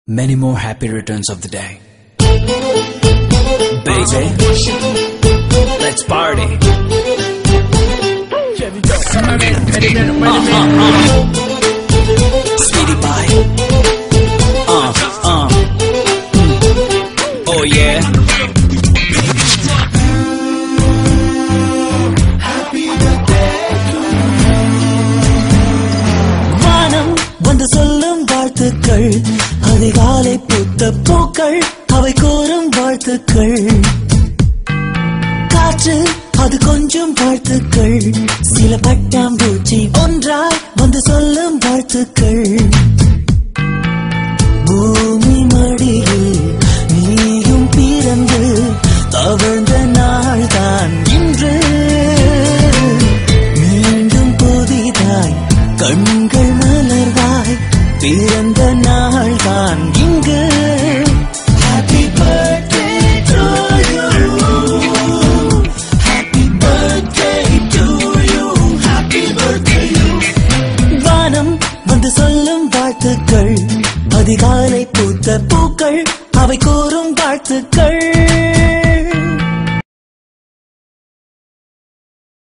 Many more happy returns of the day. Baby, let's party. Sweetie pie. Oh yeah. Happy birthday to you. வானம் வந்து சொல்லும் வாழ்த்துக்கள், அதிகாலை பூத்த பூக்கள் அவை கோரும் வாழ்த்துக்கள். காற்று அது கொஞ்சம் வாழ்த்துக்கள், சில பட்டாம்பூச்சி ஒன்றாய் வந்து சொல்லும் வாழ்த்துக்கள். பூமி மடியில் நீயும் பிறந்து தவழ்ந்த நாள் தான் இன்று. மீண்டும் புதிதாய் கண்கள் மலர்வாய் பிறந்த நாள் தான் இங்கு. Happy birthday to you. Happy birthday to you. Happy birthday you. வானம் வந்து சொல்லும் வாழ்த்துக்கள், அதிகாலை பூத்த பூக்கள் அவை கோரும் வாழ்த்துக்கள்.